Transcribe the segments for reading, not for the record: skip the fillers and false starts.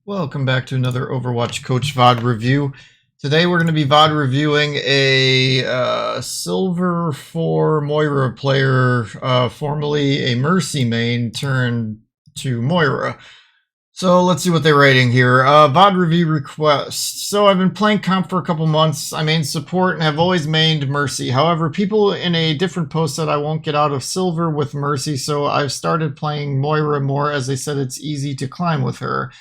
Welcome back to another Overwatch Coach VOD review. Today we're going to be VOD reviewing a Silver 4 Moira player, formerly a Mercy main, turned to Moira. So let's see what they're rating here. VOD review request. So I've been playing comp for a couple months. I main support and have always mained Mercy. However, people in a different post said I won't get out of Silver with Mercy, so I've started playing Moira more as they said it's easy to climb with her.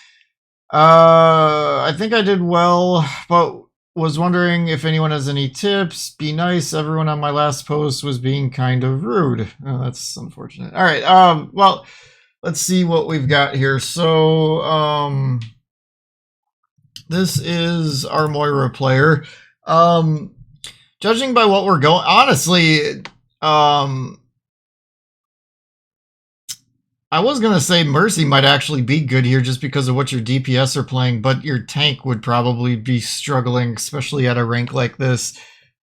I think I did well, but was wondering if anyone has any tips. Be nice. Everyone on my last post was being kind of rude. Oh, that's unfortunate. All right. Well, let's see what we've got here. So, this is our Moira player. Judging by what we're going, honestly, I was going to say Mercy might actually be good here just because of what your DPS are playing, but your tank would probably be struggling, especially at a rank like this.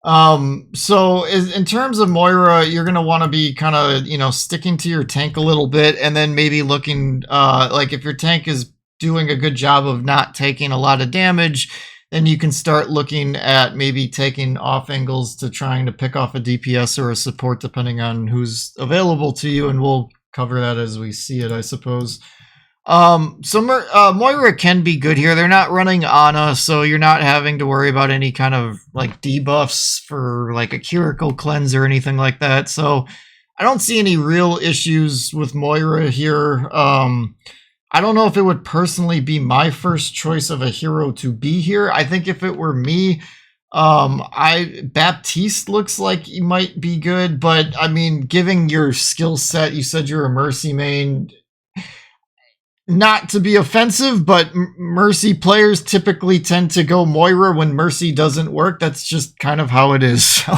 So in terms of Moira, you're going to want to be kind of, sticking to your tank a little bit and then maybe looking, like if your tank is doing a good job of not taking a lot of damage, then you can start looking at maybe taking off angles to trying to pick off a DPS or a support depending on who's available to you, and we'll cover that as we see it, I suppose. Moira can be good here. They're not running Ana, so you're not having to worry about any kind of like debuffs for like a Curicle cleanse or anything like that. So I don't see any real issues with Moira here. I don't know if it would personally be my first choice of a hero to be here. I think if it were me, Baptiste looks like he might be good, but I mean, given your skill set, you said you're a Mercy main. Not to be offensive, but Mercy players typically tend to go Moira when Mercy doesn't work. That's just kind of how it is. So,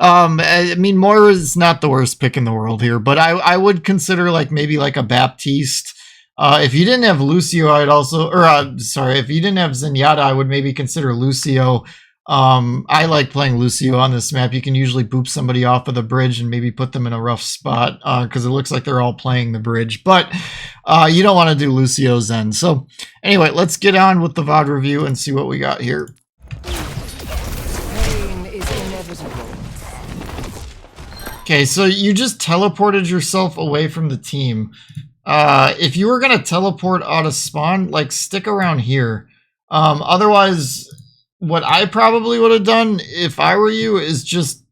I mean, Moira is not the worst pick in the world here, but I would consider maybe a Baptiste. If you didn't have Lucio, I'd also, if you didn't have Zenyatta, I would maybe consider Lucio. I like playing Lucio on this map. You can usually boop somebody off of the bridge and maybe put them in a rough spot because it looks like they're all playing the bridge, but you don't want to do Lucio Zen. So anyway, let's get on with the VOD review and see what we got here. Pain is inevitable. Okay, so you just teleported yourself away from the team. If you were going to teleport out of spawn, stick around here. Otherwise, what I probably would have done if I were you is just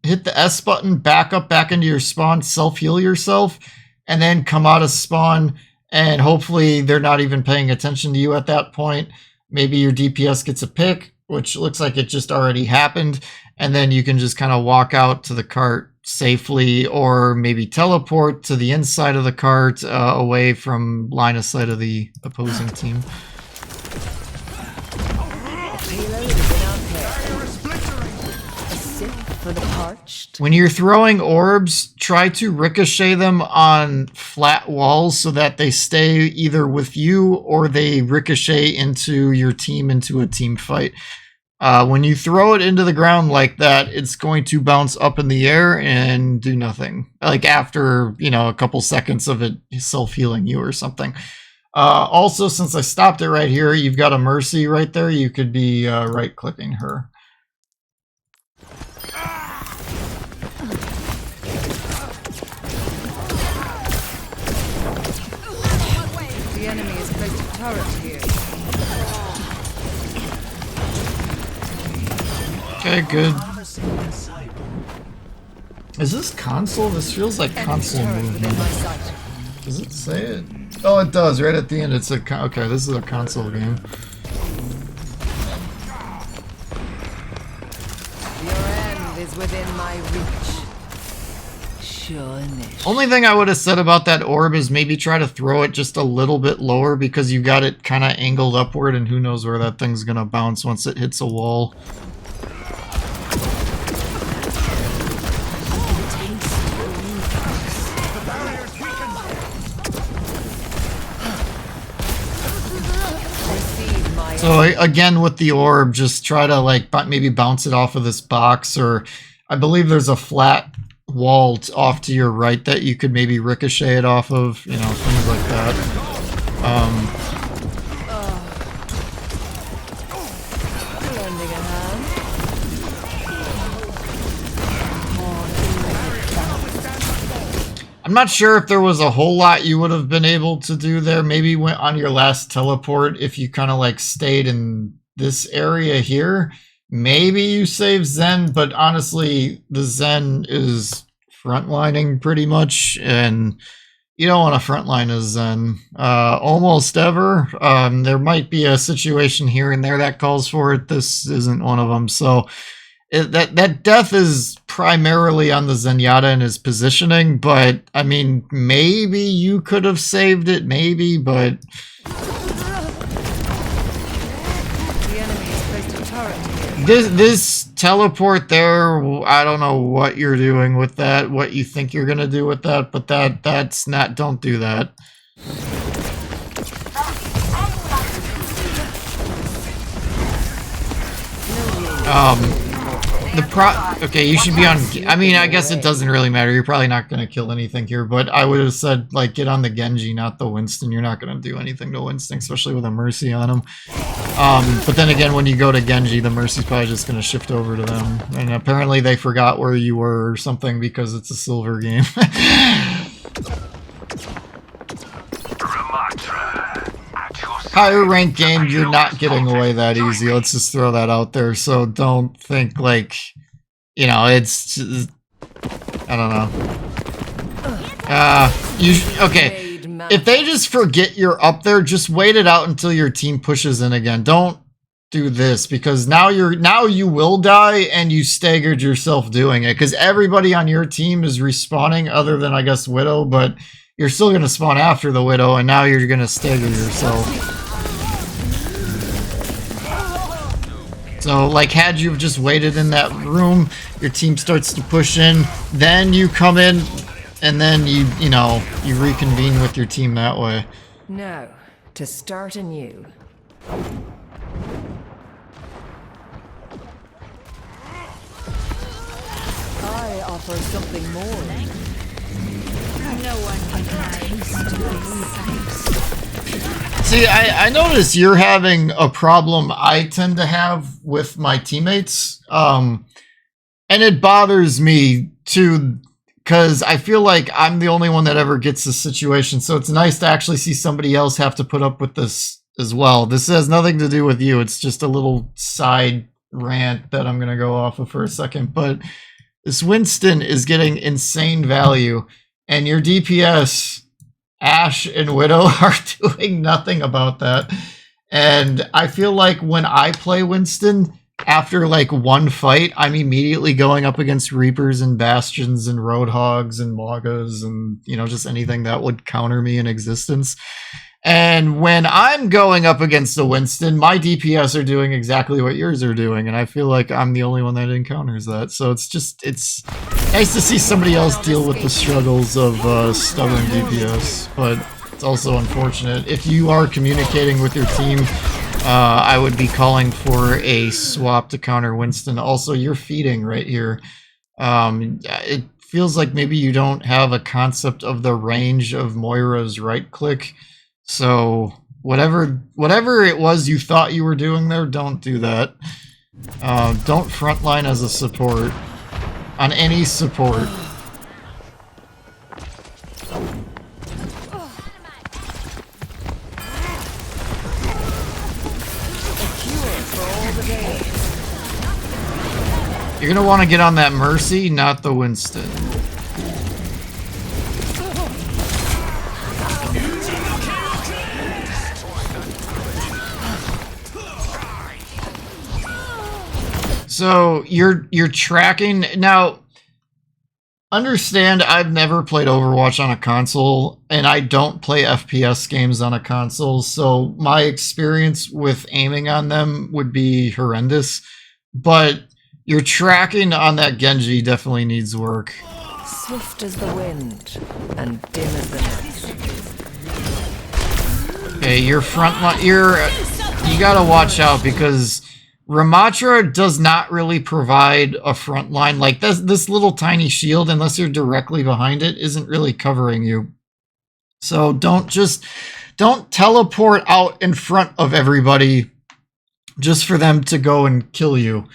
hit the S button, back into your spawn, self-heal yourself, and then come out of spawn, and hopefully they're not even paying attention to you at that point. Maybe your DPS gets a pick, which looks like it just already happened, and then you can just kind of walk out to the cart safely, or maybe teleport to the inside of the cart away from line of sight of the opposing team. When you're throwing orbs, try to ricochet them on flat walls so that they stay either with you or they ricochet into your team into a team fight. When you throw it into the ground like that, it's going to bounce up in the air and do nothing. After, a couple seconds of it self-healing you or something. Also, since I stopped it right here, you've got a Mercy right there. You could be right-clicking her. The enemy is placed a turret here. Okay, good. Is this console? This feels like console movement. Does it say it? Oh, it does. Right at the end, it's okay. This is a console game. Your end is within my reach. Only thing I would have said about that orb is maybe try to throw it just a little bit lower because you got it kind of angled upward, and who knows where that thing's gonna bounce once it hits a wall. So again, with the orb, just try to maybe bounce it off of this box, or I believe there's a flat wall off to your right that you could maybe ricochet it off of, things like that. I'm not sure if there was a whole lot you would have been able to do there. Maybe went on your last teleport if you kind of like stayed in this area here. Maybe you save Zen, but honestly, the Zen is frontlining pretty much, and you don't want to frontline a Zen almost ever. There might be a situation here and there that calls for it. This isn't one of them. So that death is primarily on the Zenyatta and his positioning, but I mean, maybe you could have saved it, maybe, but The enemy has placed a turret here. this teleport there, I don't know what you're doing with that, what you think you're gonna do with that, but that's not, don't do that. Okay, you should be on, I mean, I guess it doesn't really matter. You're probably not going to kill anything here, but I would have said, like, get on the Genji, not the Winston. You're not going to do anything to Winston, especially with a Mercy on him. But then again, when you go to Genji, the Mercy's probably just going to shift over to them. And apparently they forgot where you were or something because it's a silver game. Higher ranked game, you're not getting away that easy. Let's just throw that out there. So don't think like, you know, it's just, I don't know. Okay. If they just forget you're up there, just wait it out until your team pushes in again. Don't do this because now you will die and you staggered yourself doing it because everybody on your team is respawning other than I guess Widow, but you're still going to spawn after the Widow and now you're going to stagger yourself. So, like, had you just waited in that room, your team starts to push in, then you come in, and then you reconvene with your team that way. Now, to start anew. I offer something more. No one can See, I notice you're having a problem I tend to have with my teammates. And it bothers me too, because I feel like I'm the only one that ever gets this situation. So it's nice to actually see somebody else have to put up with this as well. This has nothing to do with you. It's just a little side rant that I'm going to go off of for a second. But this Winston is getting insane value, and your DPS, Ashe and Widow, are doing nothing about that. And I feel like when I play Winston, after like one fight, I'm immediately going up against Reapers and Bastions and Roadhogs and Magas and, you know, just anything that would counter me in existence. And when I'm going up against a Winston, my DPS are doing exactly what yours are doing, and I feel like I'm the only one that encounters that. So it's nice to see somebody else deal with the struggles of stubborn DPS, but it's also unfortunate. If you are communicating with your team, I would be calling for a swap to counter Winston. Also, you're feeding right here. It feels like maybe you don't have a concept of the range of Moira's right click. So whatever it was you thought you were doing there, don't do that. Don't frontline as a support on any support. You're gonna want to get on that Mercy, not the Winston. So you're tracking now. Understand, I've never played Overwatch on a console, and I don't play FPS games on a console, so my experience with aiming on them would be horrendous. But your tracking on that Genji definitely needs work. Swift as the wind and dim as the night. Okay, your front line, you gotta watch out because Ramatra does not really provide a front line. Like this little tiny shield, unless you're directly behind it, isn't really covering you. So don't teleport out in front of everybody just for them to go and kill you.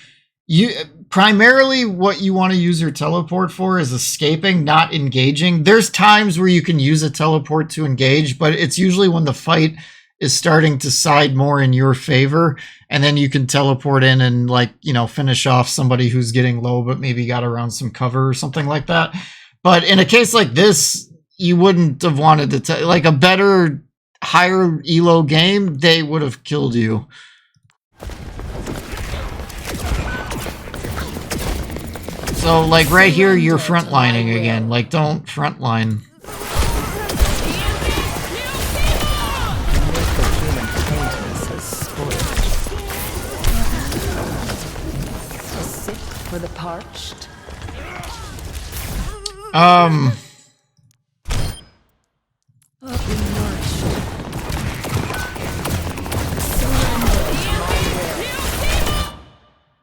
primarily what you want to use your teleport for is escaping, not engaging. There's times where you can use a teleport to engage, but it's usually when the fight is starting to side more in your favor, and then you can teleport in and, like, you know, finish off somebody who's getting low but maybe got around some cover or something like that. But in a case like this, you wouldn't have wanted to like a better, higher elo game, they would have killed you. So, like, right here, you're frontlining again. Like, don't frontline. For the parched.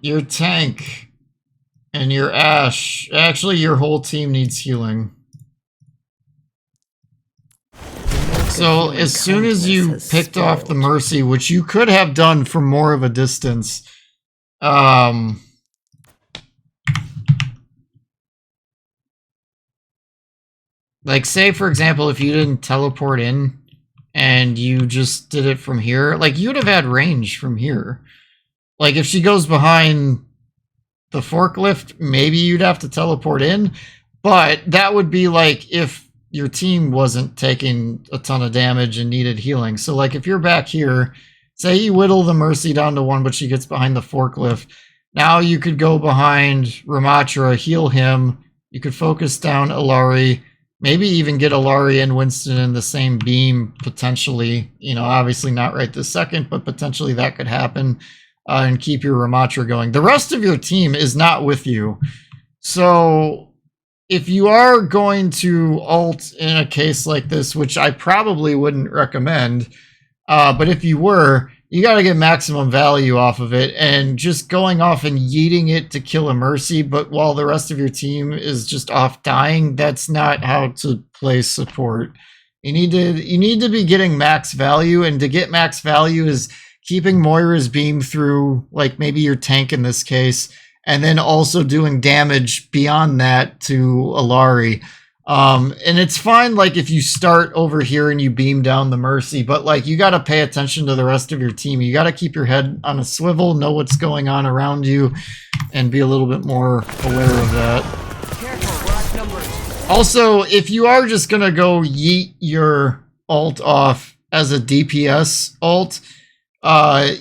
Your tank and your Ashe, actually your whole team needs healing. So as soon as you picked off the Mercy, which you could have done from more of a distance, like, say for example, if you didn't teleport in and you just did it from here, like, you'd have had range from here. Like, if she goes behind the forklift, maybe you'd have to teleport in, but that would be like if your team wasn't taking a ton of damage and needed healing. So, like, if you're back here, say you whittle the Mercy down to 1, but she gets behind the forklift, now you could go behind Ramatra, heal him, you could focus down Illari, maybe even get Illari and Winston in the same beam, potentially. You know, obviously not right this second, but potentially that could happen. And keep your Ramatra going. The rest of your team is not with you. So if you are going to ult in a case like this, which I probably wouldn't recommend, but if you were, you got to get maximum value off of it, and just going off and yeeting it to kill a Mercy, but while the rest of your team is just off dying, that's not how to play support. You need to be getting max value, and to get max value is keeping Moira's beam through, like, maybe your tank in this case, and then also doing damage beyond that to Illari. And it's fine, like, if you start over here and you beam down the Mercy, but, like, you got to pay attention to the rest of your team. You got to keep your head on a swivel, know what's going on around you, and be a little bit more aware of that. Also, if you are just going to go yeet your ult off as a DPS ult,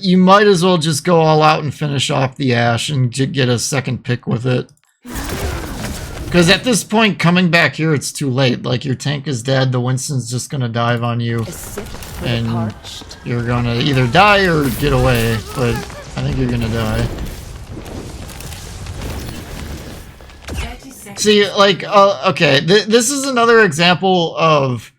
you might as well just go all out and finish off the Ashe and get a second pick with it. Because at this point, coming back here, it's too late. Like, your tank is dead, the Winston's just going to dive on you, and you're going to either die or get away, but I think you're going to die. See, like, okay, this is another example of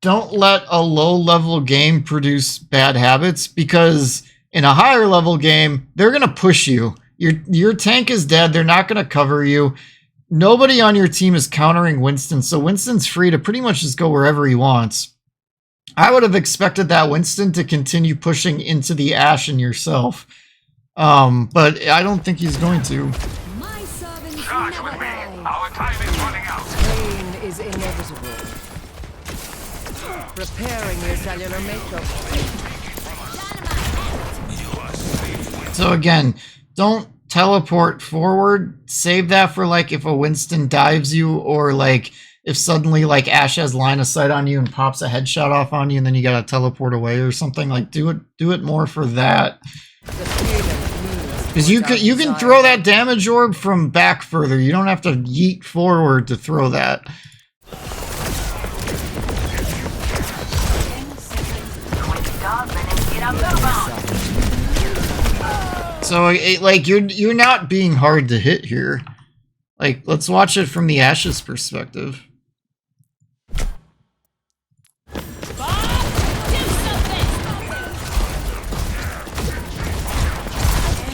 don't let a low-level game produce bad habits, because in a higher-level game, they're going to push you. Your tank is dead. They're not going to cover you. Nobody on your team is countering Winston, so Winston's free to pretty much just go wherever he wants. I would have expected that Winston to continue pushing into the Ashe and yourself, but I don't think he's going to. My servants Charge never with me. die. Our time is running out. Pain is inevitable. Repairing your cellular makeup. So again, don't teleport forward. Save that for, like, if a Winston dives you, or, like, if suddenly, like, Ashe has line of sight on you and pops a headshot off on you, and then you gotta teleport away or something. Like, do it more for that. Because you can throw that damage orb from back further. You don't have to yeet forward to throw that. So, like, you're not being hard to hit here. Like, let's watch it from the Ashe's perspective.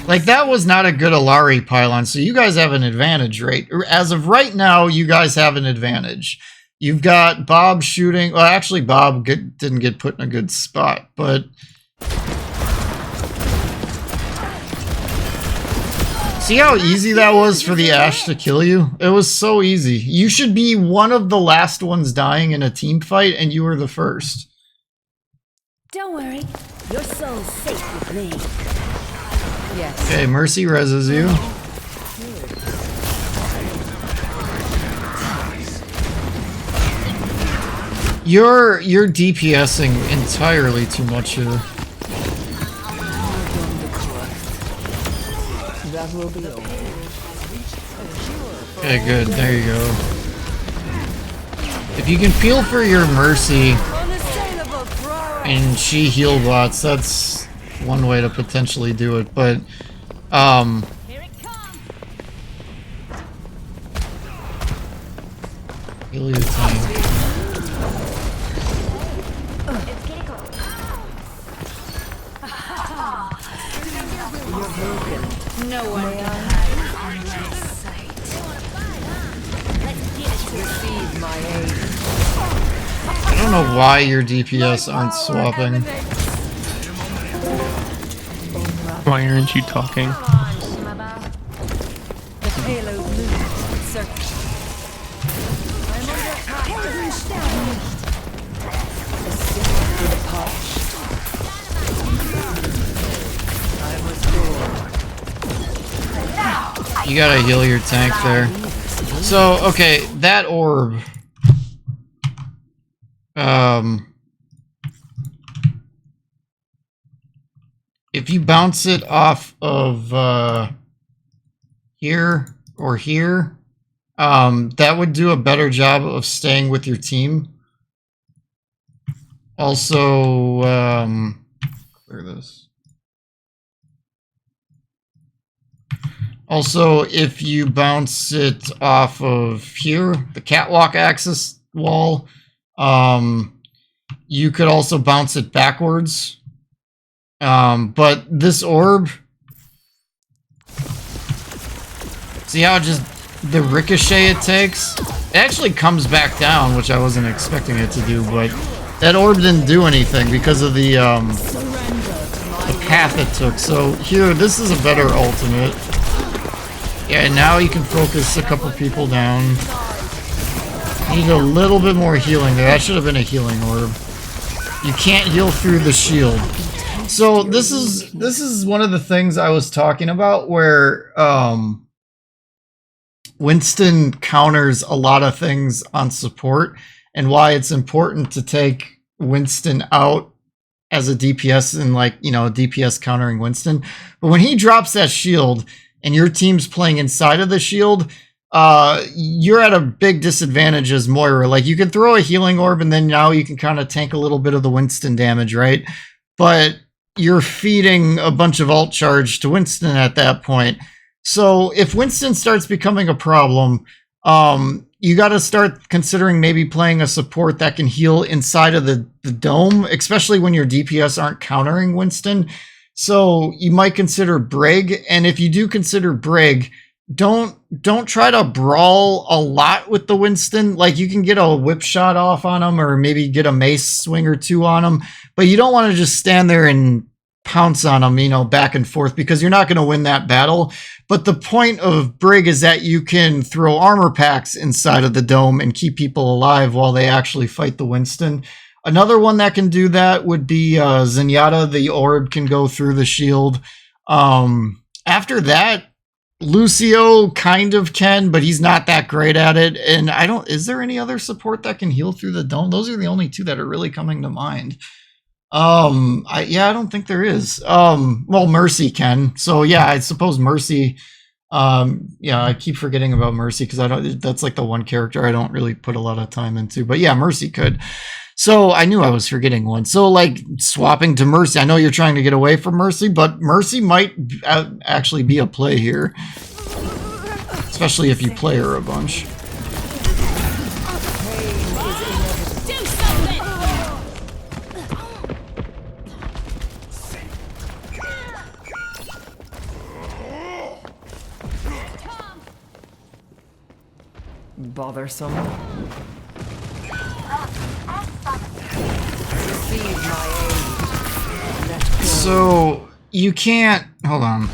Like, that was not a good Illari pylon, so you guys have an advantage, right? As of right now, you guys have an advantage. You've got Bob shooting. Well, actually, Bob didn't get put in a good spot, but... See how easy that was for the Ashe to kill you? It was so easy. You should be one of the last ones dying in a team fight, and you were the first. Don't worry, your soul's safe with me. Yes. Okay, Mercy reses you. You're DPSing entirely too much here. That will be all. Okay, good. There you go. If you can feel for your Mercy and she heal bots, that's one way to potentially do it. But Here it comes. heal your tank. No one can hide from my sight. Receive my aid. I don't know why your DPS aren't swapping. Why aren't you talking? The payload moves. Search. I'm under attack. You gotta heal your tank there. So, okay, that orb. If you bounce it off of here or here, that would do a better job of staying with your team. Also, clear this. Also, if you bounce it off of here, the catwalk axis wall, you could also bounce it backwards. But this orb, see how just the ricochet it takes? It actually comes back down, which I wasn't expecting it to do, but that orb didn't do anything because of the path it took. So here, this is a better ultimate. Yeah, now you can focus a couple people down. Need a little bit more healing there. That should have been a healing orb. You can't heal through the shield. So this is one of the things I was talking about where Winston counters a lot of things on support and why it's important to take Winston out as a DPS and, like, you know, DPS countering Winston. But when he drops that shield and your team's playing inside of the shield, you're at a big disadvantage as Moira. Like, you can throw a healing orb and then now you can kind of tank a little bit of the Winston damage, right? But you're feeding a bunch of alt charge to Winston at that point. So if Winston starts becoming a problem, you got to start considering maybe playing a support that can heal inside of the dome, especially when your DPS aren't countering Winston. So you might consider Brig, and if you do consider Brig, don't try to brawl a lot with the Winston. Like, you can get a whip shot off on him or maybe get a mace swing or two on him, but you don't want to just stand there and pounce on him, you know, back and forth, because you're not going to win that battle. But the point of Brig is that you can throw armor packs inside of the dome and keep people alive while they actually fight the Winston. Another one that can do that would be Zenyatta. The orb can go through the shield. After that, Lucio kind of can, but he's not that great at it. And is there any other support that can heal through the dome? Those are the only two that are really coming to mind. I don't think there is. Well, Mercy can. So yeah, I suppose Mercy. Yeah, I keep forgetting about Mercy because that's like the one character I don't really put a lot of time into. But yeah, Mercy could. So I knew I was forgetting one. So, like, swapping to Mercy. I know you're trying to get away from Mercy, but Mercy might actually be a play here. Especially if you play her a bunch. Bothersome. So you can't, hold on.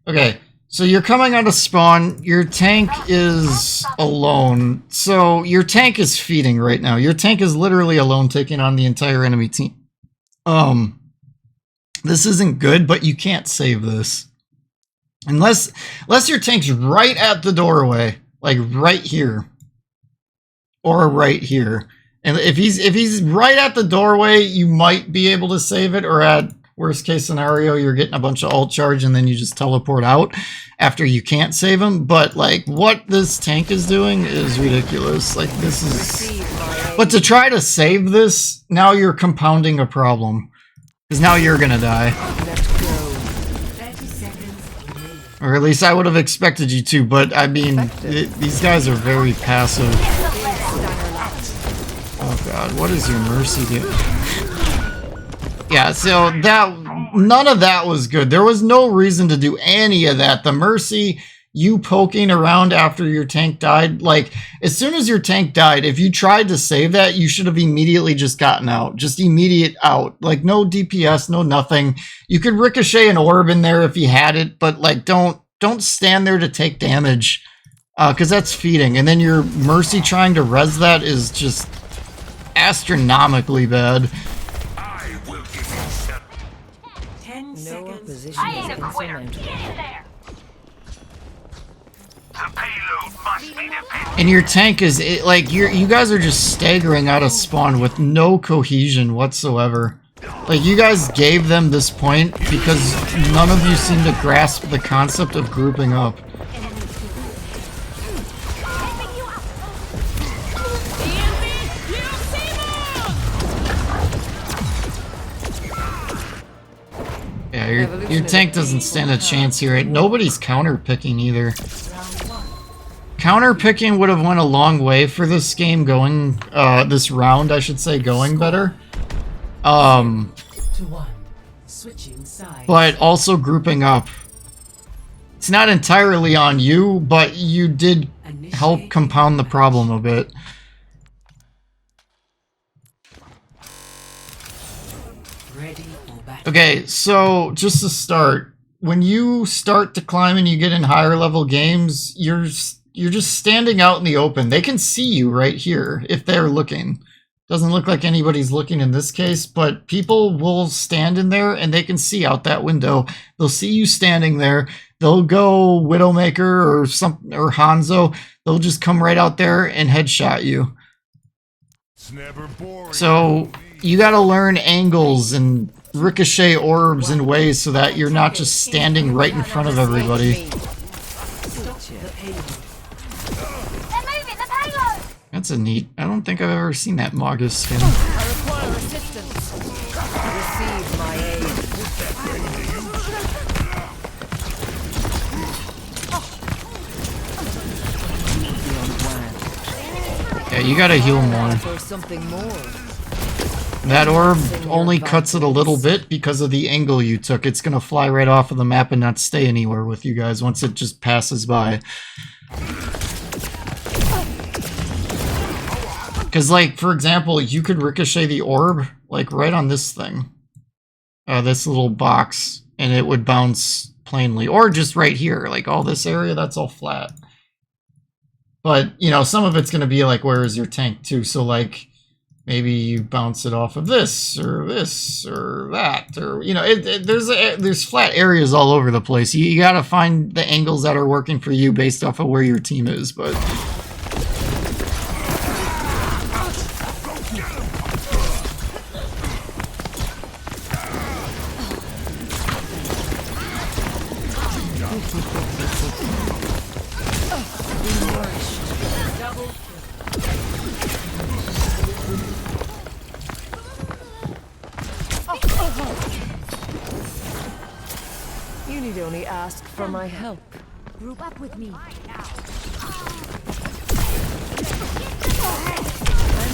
Okay, so you're coming out of spawn. Your tank is alone. So your tank is feeding right now. Your tank is literally alone, taking on the entire enemy team. This isn't good, but you can't save this. Unless your tank's right at the doorway, like right here. Or right here. And if he's right at the doorway, you might be able to save it, or at worst case scenario, you're getting a bunch of ult charge and then you just teleport out after you can't save him. But like what this tank is doing is ridiculous. Like this is, but to try to save this, now you're compounding a problem. Because now you're gonna die. Or at least I would have expected you to, but I mean, these guys are very passive. Oh god, what is your mercy do? Yeah, so none of that was good. There was no reason to do any of that. The mercy, you poking around after your tank died, like, as soon as your tank died, if you tried to save that, you should have immediately just gotten out. Just immediate out. Like, no DPS, no nothing. You could ricochet an orb in there if you had it, but, like, don't stand there to take damage, because that's feeding. And then your mercy trying to res that is just astronomically bad. No opposition is insurmountable. And your tank is like you guys are just staggering out of spawn with no cohesion whatsoever. Like you guys gave them this point because none of you seem to grasp the concept of grouping up. Yeah, your tank doesn't stand a chance here. Nobody's counter picking either. Counter picking would have went a long way for this game going, this round, I should say, going better. But also grouping up. It's not entirely on you, but you did help compound the problem a bit. Okay, so just to start, when you start to climb and you get in higher level games, you're just standing out in the open. They can see you right here if they're looking. Doesn't look like anybody's looking in this case, but people will stand in there and they can see out that window. They'll see you standing there. They'll go Widowmaker or Hanzo. They'll just come right out there and headshot you. So you got to learn angles and ricochet orbs in ways so that you're not just standing right in front of everybody. That's a neat. I don't think I've ever seen that Magus skin. I require assistance. Receive my aid. Yeah, you gotta heal more. For something more. That orb only cuts it a little bit because of the angle you took. It's gonna fly right off of the map and not stay anywhere with you guys once it just passes by. Because, like, for example, you could ricochet the orb, like, right on this thing. This little box, and it would bounce plainly. Or just right here, like, all this area, that's all flat. But, you know, some of it's going to be, like, where is your tank, too? So, like, maybe you bounce it off of this, or that, or, you know, there's flat areas all over the place. You got to find the angles that are working for you based off of where your team is, but... You need only ask for my help. Group up with me. I'm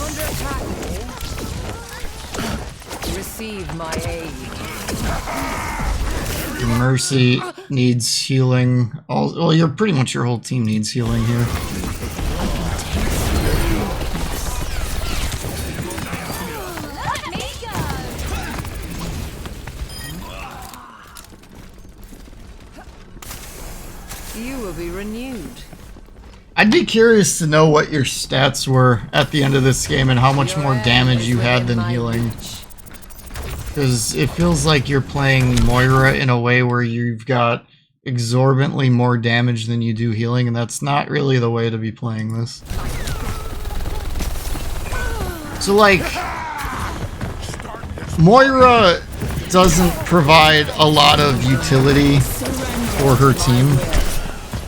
under attack. Receive my aid. Mercy needs healing. Well, you're pretty much your whole team needs healing here. Let me go. You will be renewed. I'd be curious to know what your stats were at the end of this game and how much more damage you had than healing. Because it feels like you're playing Moira in a way where you've got exorbitantly more damage than you do healing, and that's not really the way to be playing this. So like, Moira doesn't provide a lot of utility for her team.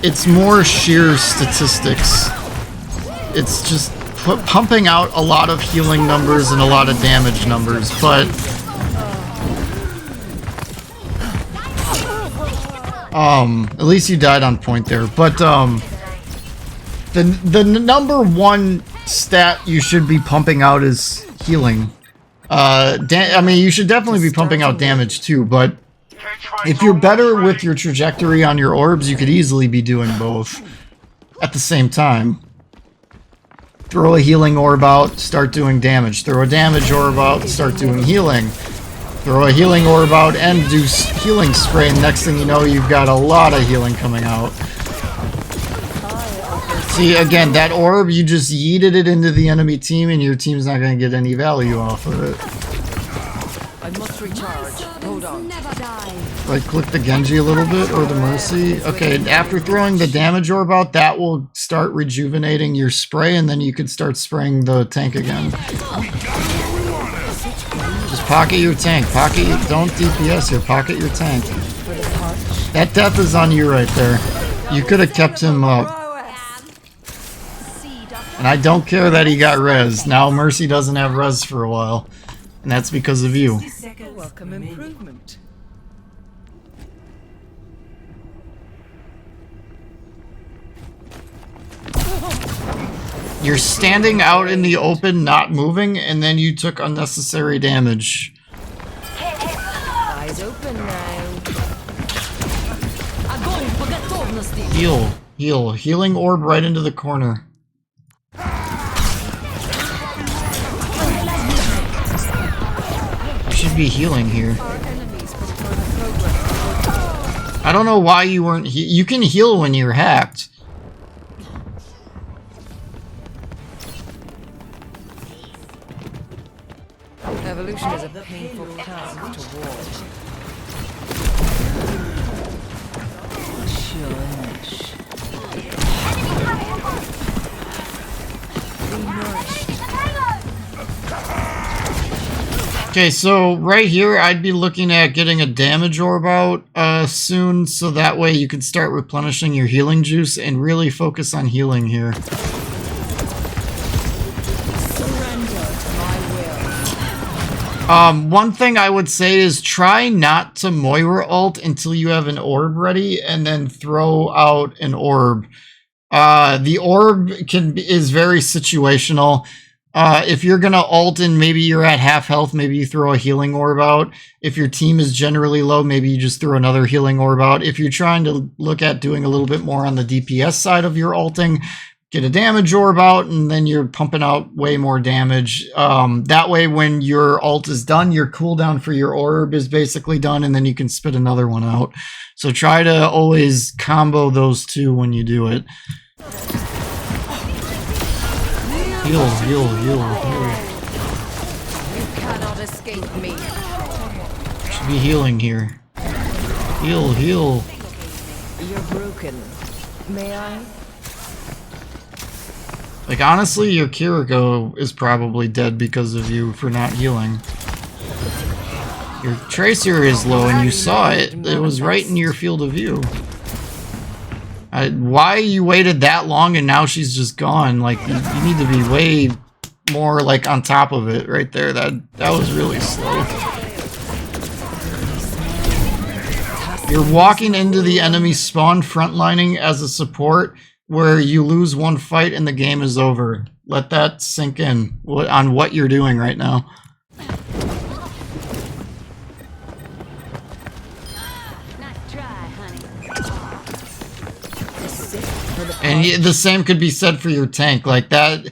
It's more sheer statistics. It's just pumping out a lot of healing numbers and a lot of damage numbers, but at least you died on point there. But the number one stat you should be pumping out is healing. I mean, you should definitely be pumping out damage too, but if you're better with your trajectory on your orbs, you could easily be doing both at the same time. Throw a healing orb out, start doing damage. Throw a damage orb out, start doing healing. Throw a healing orb out and do healing spray, and next thing you know, you've got a lot of healing coming out. See, again, that orb, you just yeeted it into the enemy team, and your team's not going to get any value off of it. I must recharge. Hold on. Like, click the Genji a little bit, or the Mercy. Okay, after throwing the damage orb out, that will start rejuvenating your spray, and then you can start spraying the tank again. Just pocket your tank. Don't DPS here. Pocket your tank. That death is on you right there. You could have kept him up. And I don't care that he got res. Now Mercy doesn't have res for a while. And that's because of you. Welcome improvement. You're standing out in the open, not moving, and then you took unnecessary damage. Eyes open now. Heal. Heal. Healing orb right into the corner. You should be healing here. I don't know why you weren't you can heal when you're hacked. Evolution is a painful task to watch. Shush. Be nourished. Okay, so right here, I'd be looking at getting a damage orb out soon, so that way you can start replenishing your healing juice and really focus on healing here. One thing I would say is try not to Moira ult until you have an orb ready, and then throw out an orb. The orb is very situational. If you're gonna ult and maybe you're at half health, maybe you throw a healing orb out. If your team is generally low, maybe you just throw another healing orb out. If you're trying to look at doing a little bit more on the DPS side of your ulting, get a damage orb out, and then you're pumping out way more damage. That way, when your ult is done, your cooldown for your orb is basically done, and then you can spit another one out. So try to always combo those two when you do it. Heal, heal, heal, heal. You cannot escape me. Should be healing here. Heal, heal. You're broken. May I? Like, honestly, your Kiriko is probably dead because of you for not healing. Your Tracer is low, and you saw it. It was right in your field of view. Why you waited that long and now she's just gone? Like, you need to be way more, like, on top of it right there. That was really slow. You're walking into the enemy spawn frontlining as a support where you lose one fight and the game is over. Let that sink in on what you're doing right now. And the same could be said for your tank. Like that,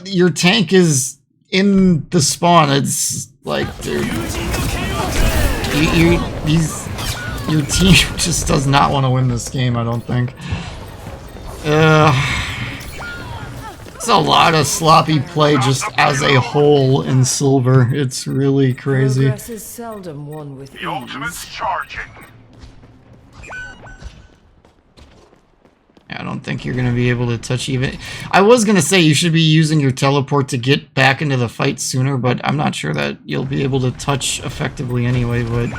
your tank is in the spawn. It's like, dude, your team just does not want to win this game, I don't think. It's a lot of sloppy play just as a whole in Silver. It's really crazy. Progress is seldom won with The ultimate's charging. I don't think you're going to be able to touch even... I was going to say you should be using your teleport to get back into the fight sooner, but I'm not sure that you'll be able to touch effectively anyway, but...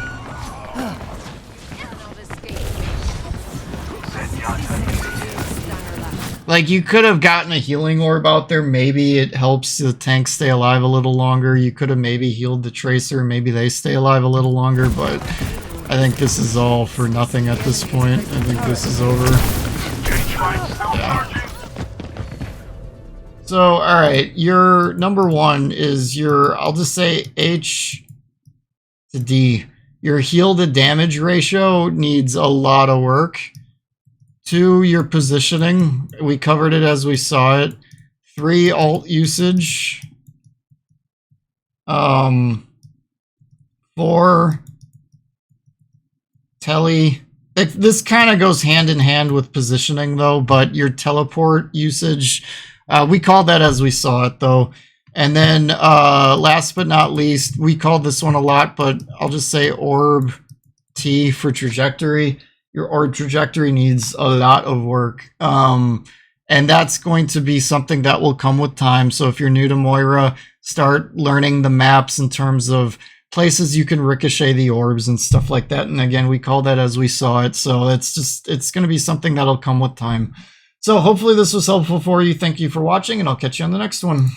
Like, you could have gotten a healing orb out there. Maybe it helps the tank stay alive a little longer. You could have maybe healed the Tracer. Maybe they stay alive a little longer, but I think this is all for nothing at this point. I think this is over. Yeah. So, alright, your number one is your, I'll just say H to D. Your heal to damage ratio needs a lot of work. 2, your positioning. We covered it as we saw it. 3, alt usage. 4, tele. This kind of goes hand in hand with positioning though, but your teleport usage, we called that as we saw it though. And then last but not least, we called this one a lot, but I'll just say orb T for trajectory. Your orb trajectory needs a lot of work. And that's going to be something that will come with time. So if you're new to Moira, start learning the maps in terms of places you can ricochet the orbs and stuff like that. And again, we call that as we saw it. So it's going to be something that'll come with time. So hopefully this was helpful for you. Thank you for watching, and I'll catch you on the next one.